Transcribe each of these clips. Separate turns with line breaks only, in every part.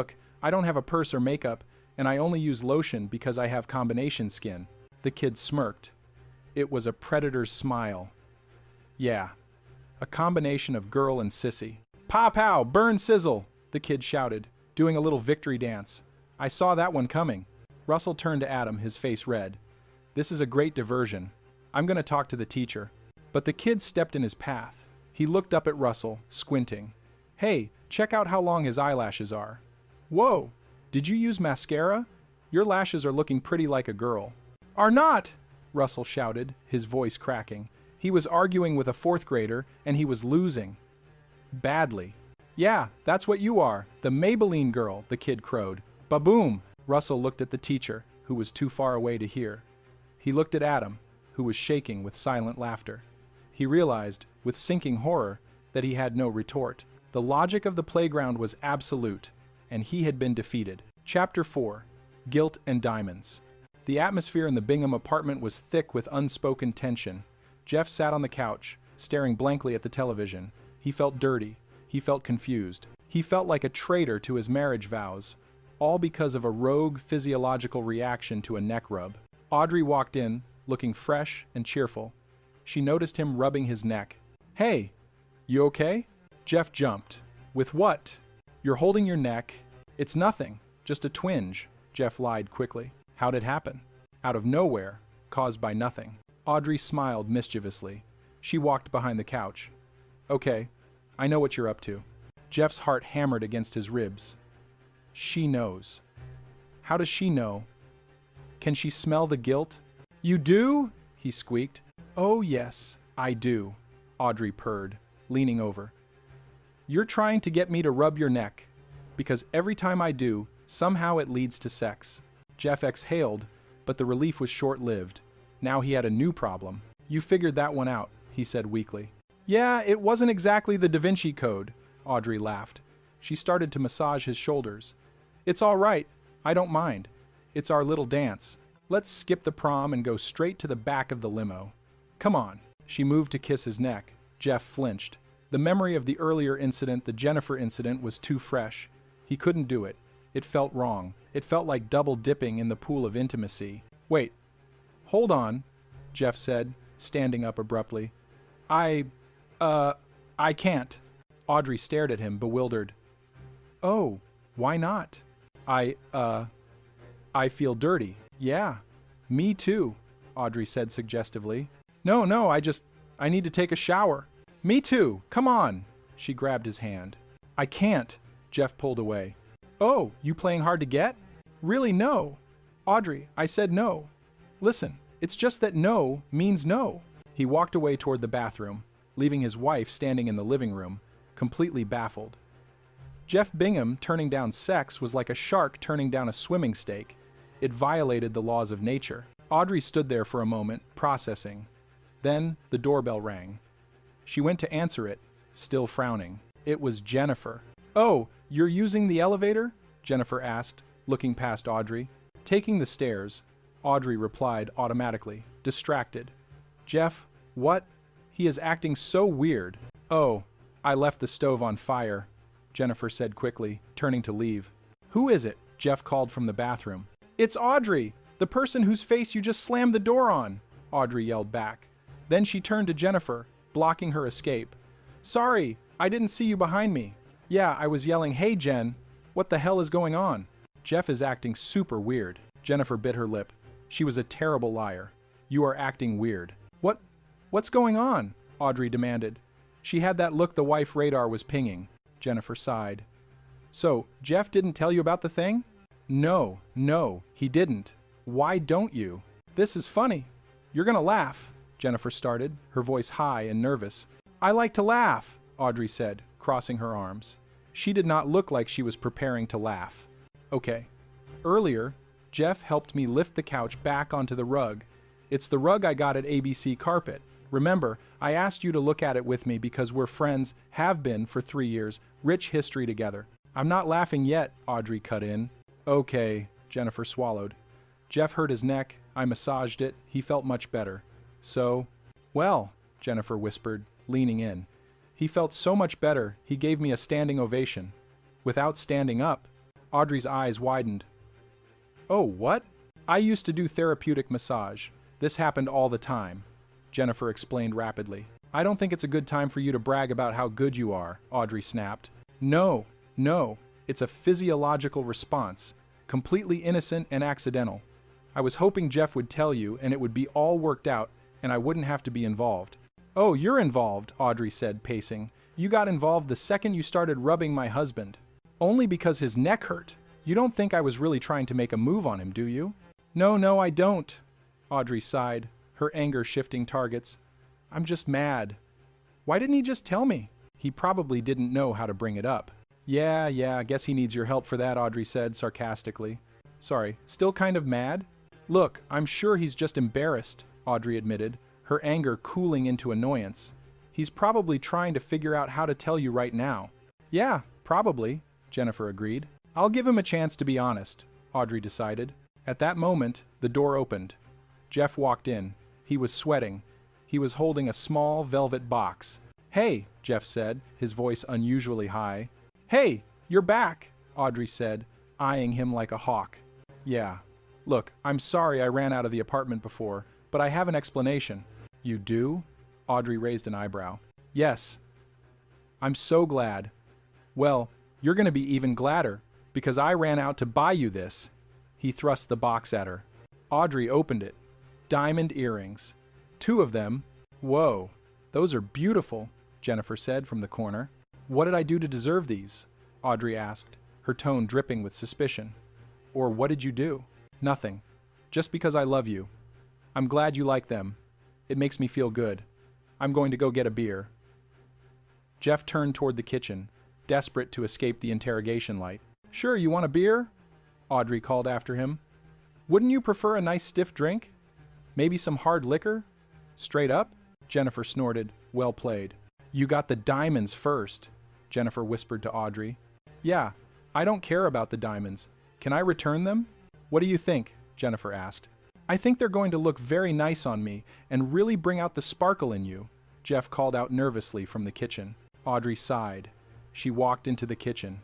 Look, I don't have a purse or makeup, and I only use lotion because I have combination skin. The kid smirked. It was a predator's smile. Yeah, a combination of girl and sissy. Pow pow, burn sizzle, the kid shouted, doing a little victory dance. I saw that one coming. Russell turned to Adam, his face red. This is a great diversion. I'm going to talk to the teacher. But the kid stepped in his path. He looked up at Russell, squinting. Hey, check out how long his eyelashes are. Whoa, did you use mascara? Your lashes are looking pretty like a girl. Are not, Russell shouted, his voice cracking. He was arguing with a fourth grader, and he was losing. Badly. Yeah, that's what you are, the Maybelline girl, the kid crowed. Ba-boom! Russell looked at the teacher, who was too far away to hear. He looked at Adam, who was shaking with silent laughter. He realized, with sinking horror, that he had no retort. The logic of the playground was absolute, and he had been defeated. Chapter 4. Guilt and Diamonds. The atmosphere in the Bingham apartment was thick with unspoken tension. Jeff sat on the couch, staring blankly at the television. He felt dirty. He felt confused. He felt like a traitor to his marriage vows, all because of a rogue physiological reaction to a neck rub. Audrey walked in, looking fresh and cheerful. She noticed him rubbing his neck. Hey, you okay? Jeff jumped. With what? You're holding your neck. It's nothing, just a twinge, Jeff lied quickly. How'd it happen? Out of nowhere, caused by nothing. Audrey smiled mischievously. She walked behind the couch. Okay, I know what you're up to. Jeff's heart hammered against his ribs. She knows. How does she know? Can she smell the guilt? You do? He squeaked. Oh yes, I do, Audrey purred, leaning over. You're trying to get me to rub your neck, because every time I do, somehow it leads to sex. Jeff exhaled, but the relief was short-lived. Now he had a new problem. You figured that one out, he said weakly. Yeah, it wasn't exactly the Da Vinci Code, Audrey laughed. She started to massage his shoulders. It's all right, I don't mind. It's our little dance. Let's skip the prom and go straight to the back of the limo. Come on. She moved to kiss his neck. Jeff flinched. The memory of the earlier incident, the Jennifer incident, was too fresh. He couldn't do it. It felt wrong. It felt like double dipping in the pool of intimacy. Wait. Hold on, Jeff said, standing up abruptly. I can't. Audrey stared at him, bewildered. Oh, why not? I feel dirty. Yeah, me too, Audrey said suggestively. No, I need to take a shower. Me too, come on. She grabbed his hand. I can't, Jeff pulled away. Oh, you playing hard to get? Really, no. Audrey, I said no. Listen, it's just that no means no. He walked away toward the bathroom, leaving his wife standing in the living room, completely baffled. Jeff Bingham turning down sex was like a shark turning down a swimming stake. It violated the laws of nature. Audrey stood there for a moment, processing. Then the doorbell rang. She went to answer it, still frowning. It was Jennifer. Oh, you're using the elevator? Jennifer asked, looking past Audrey. Taking the stairs, Audrey replied automatically, distracted. Jeff, what? He is acting so weird. Oh, I left the stove on fire, Jennifer said quickly, turning to leave. Who is it? Jeff called from the bathroom. It's Audrey, the person whose face you just slammed the door on, Audrey yelled back. Then she turned to Jennifer, blocking her escape. Sorry, I didn't see you behind me. Yeah, I was yelling, hey Jen, what the hell is going on? Jeff is acting super weird. Jennifer bit her lip. She was a terrible liar. You are acting weird. What's going on? Audrey demanded. She had that look the wife radar was pinging. Jennifer sighed. So, Jeff didn't tell you about the thing? No, he didn't. Why don't you? This is funny. You're gonna laugh, Jennifer started, her voice high and nervous. I like to laugh, Audrey said, crossing her arms. She did not look like she was preparing to laugh. Okay. Earlier, Jeff helped me lift the couch back onto the rug. It's the rug I got at ABC Carpet. Remember, I asked you to look at it with me because we're friends, have been for 3 years, rich history together. I'm not laughing yet, Audrey cut in. Okay, Jennifer swallowed. Jeff hurt his neck. I massaged it. He felt much better. So, well, Jennifer whispered, leaning in. He felt so much better, he gave me a standing ovation. Without standing up. Audrey's eyes widened. Oh, what? I used to do therapeutic massage. This happened all the time, Jennifer explained rapidly. I don't think it's a good time for you to brag about how good you are, Audrey snapped. No, it's a physiological response, completely innocent and accidental. I was hoping Jeff would tell you and it would be all worked out and I wouldn't have to be involved. Oh, you're involved, Audrey said, pacing. You got involved the second you started rubbing my husband. Only because his neck hurt. You don't think I was really trying to make a move on him, do you? No, I don't. Audrey sighed, her anger shifting targets. I'm just mad. Why didn't he just tell me? He probably didn't know how to bring it up. Yeah, I guess he needs your help for that, Audrey said sarcastically. Sorry, still kind of mad? Look, I'm sure he's just embarrassed, Audrey admitted, her anger cooling into annoyance. He's probably trying to figure out how to tell you right now. Yeah, probably, Jennifer agreed. I'll give him a chance to be honest, Audrey decided. At that moment, the door opened. Jeff walked in. He was sweating. He was holding a small velvet box. Hey, Jeff said, his voice unusually high. Hey, you're back, Audrey said, eyeing him like a hawk. Yeah. Look, I'm sorry I ran out of the apartment before, but I have an explanation. You do? Audrey raised an eyebrow. Yes. I'm so glad. Well, you're going to be even gladder, because I ran out to buy you this. He thrust the box at her. Audrey opened it. Diamond earrings. 2 of them. Whoa, those are beautiful, Jennifer said from the corner. What did I do to deserve these? Audrey asked, her tone dripping with suspicion. Or what did you do? Nothing. Just because I love you. I'm glad you like them. It makes me feel good. I'm going to go get a beer. Jeff turned toward the kitchen, desperate to escape the interrogation light. Sure, you want a beer? Audrey called after him. Wouldn't you prefer a nice stiff drink? Maybe some hard liquor? Straight up? Jennifer snorted. Well played. You got the diamonds first, Jennifer whispered to Audrey. Yeah, I don't care about the diamonds. Can I return them? What do you think? Jennifer asked. I think they're going to look very nice on me and really bring out the sparkle in you, Jeff called out nervously from the kitchen. Audrey sighed. She walked into the kitchen.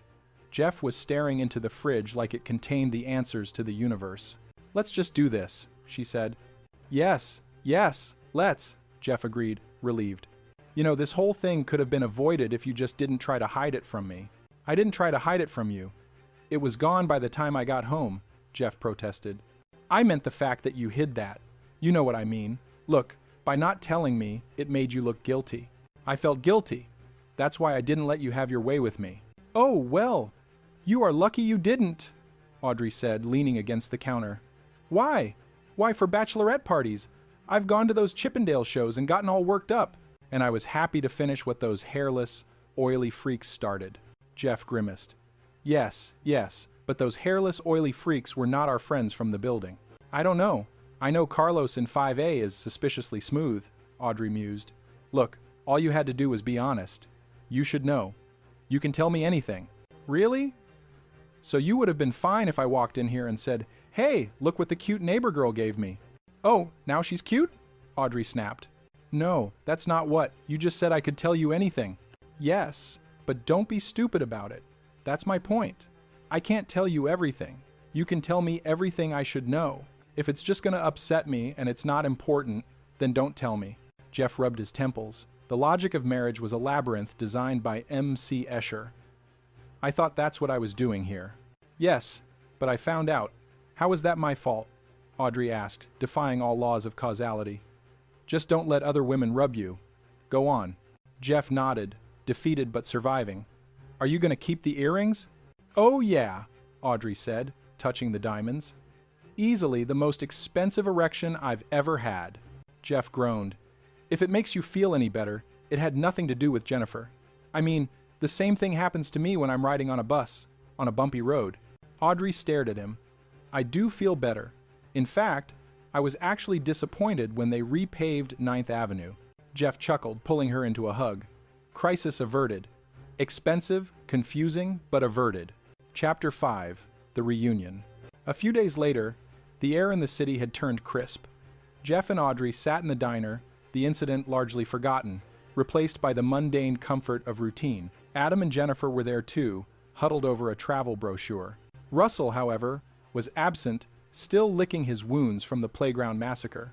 Jeff was staring into the fridge like it contained the answers to the universe. Let's just do this, she said. Yes, let's, Jeff agreed, relieved. You know, this whole thing could have been avoided if you just didn't try to hide it from me. I didn't try to hide it from you. It was gone by the time I got home, Jeff protested. I meant the fact that you hid that. You know what I mean. Look, by not telling me, it made you look guilty. I felt guilty. That's why I didn't let you have your way with me. Oh, well, you are lucky you didn't, Audrey said, leaning against the counter. Why? Why, for bachelorette parties. I've gone to those Chippendale shows and gotten all worked up. And I was happy to finish what those hairless, oily freaks started. Jeff grimaced. Yes, but those hairless, oily freaks were not our friends from the building. I don't know. I know Carlos in 5A is suspiciously smooth, Audrey mused. Look, all you had to do was be honest. You should know. You can tell me anything. Really? So you would have been fine if I walked in here and said, hey, look what the cute neighbor girl gave me. Oh, now she's cute? Audrey snapped. No, that's not what. You just said I could tell you anything. Yes, but don't be stupid about it. That's my point. I can't tell you everything. You can tell me everything I should know. If it's just going to upset me and it's not important, then don't tell me. Jeff rubbed his temples. The logic of marriage was a labyrinth designed by M.C. Escher. I thought that's what I was doing here. Yes, but I found out. How is that my fault? Audrey asked, defying all laws of causality. Just don't let other women rub you. Go on. Jeff nodded, defeated but surviving. Are you going to keep the earrings? Oh yeah, Audrey said, touching the diamonds. Easily the most expensive erection I've ever had. Jeff groaned. If it makes you feel any better, it had nothing to do with Jennifer. I mean, the same thing happens to me when I'm riding on a bus, on a bumpy road. Audrey stared at him. I do feel better. In fact, I was actually disappointed when they repaved 9th Avenue. Jeff chuckled, pulling her into a hug. Crisis averted. Expensive, confusing, but averted. Chapter 5. The Reunion. A few days later, the air in the city had turned crisp. Jeff and Audrey sat in the diner, the incident largely forgotten, replaced by the mundane comfort of routine. Adam and Jennifer were there too, huddled over a travel brochure. Russell, however, was absent, still licking his wounds from the playground massacre.